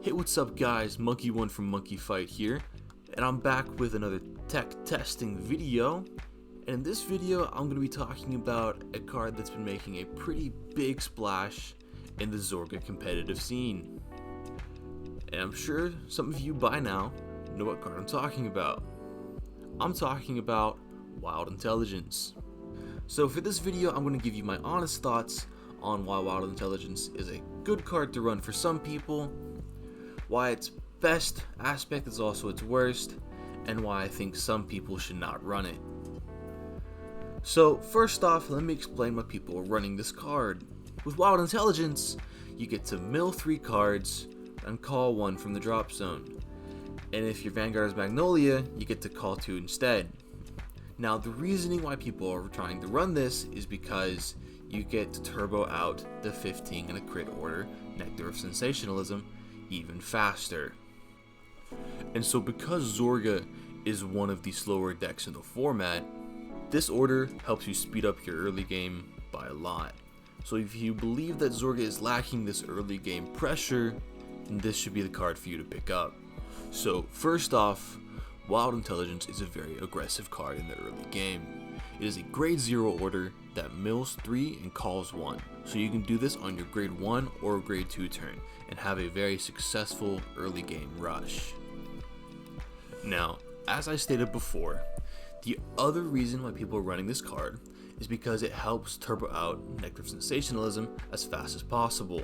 Hey, what's up guys, Monkey1 from Monkey Fight here, and I'm back with another tech testing video. And in this video, I'm going to be talking about a card that's been making a pretty big splash in the Zorga competitive scene. And I'm sure some of you by now know what card I'm talking about. I'm talking about Wild Intelligence. So for this video, I'm going to give you my honest thoughts on why Wild Intelligence is a good card to run for some people, why its best aspect is also its worst, and why I think some people should not run it. So first off, let me explain why people are running this card. With Wild Intelligence, you get to mill 3 cards and call 1 from the drop zone. And if your Vanguard is Magnolia, you get to call 2 instead. Now the reasoning why people are trying to run this is because you get to turbo out the 15 and a crit order Nectar of Sensationalism even faster. And so because Zorga is one of the slower decks in the format, this order helps you speed up your early game by a lot. So if you believe that Zorga is lacking this early game pressure, then this should be the card for you to pick up. So first off, Wild Intelligence is a very aggressive card in the early game. It is a grade 0 order that mills 3 and calls 1. So you can do this on your grade 1 or grade 2 turn and have a very successful early game rush. Now, as I stated before, the other reason why people are running this card is because it helps turbo out Nectar of Sensationalism as fast as possible.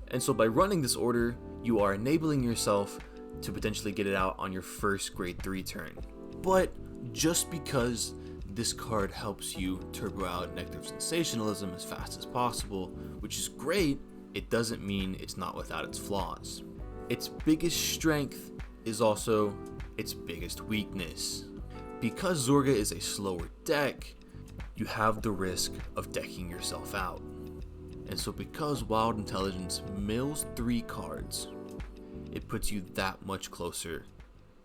And so by running this order, you are enabling yourself to potentially get it out on your first grade 3 turn. But just because this card helps you turbo out Nectar of Sensationalism as fast as possible, which is great, it doesn't mean it's not without its flaws. Its biggest strength is also its biggest weakness. Because Zorga is a slower deck, you have the risk of decking yourself out. And so because Wild Intelligence mills 3 cards, it puts you that much closer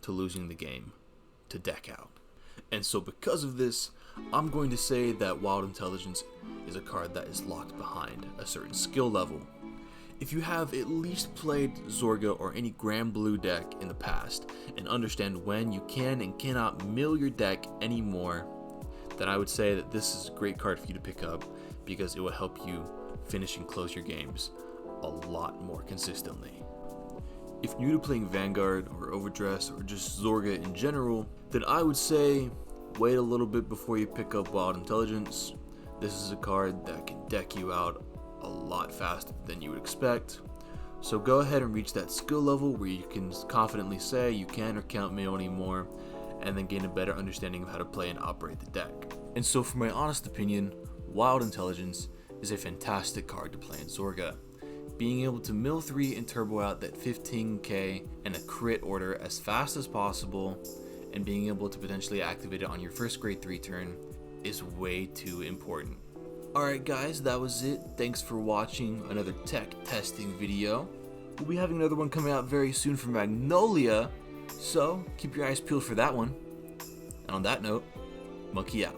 to losing the game to deck out. And so because of this, I'm going to say that Wild Intelligence is a card that is locked behind a certain skill level. If you have at least played Zorga or any Grand Blue deck in the past and understand when you can and cannot mill your deck anymore, then I would say that this is a great card for you to pick up because it will help you finish and close your games a lot more consistently. If you're new to playing Vanguard or Overdress or just Zorga in general, then I would say wait a little bit before you pick up Wild Intelligence. This is a card that can deck you out a lot faster than you would expect. So go ahead and reach that skill level where you can confidently say you can or can't mill anymore, and then gain a better understanding of how to play and operate the deck. And so for my honest opinion, Wild Intelligence is a fantastic card to play in Zorga. Being able to mill 3 and turbo out that 15k and a crit order as fast as possible, and being able to potentially activate it on your first grade 3 turn is way too important. Alright guys, that was it. Thanks for watching another tech testing video. We'll be having another one coming out very soon from Magnolia, so keep your eyes peeled for that one. And on that note, Monkey out.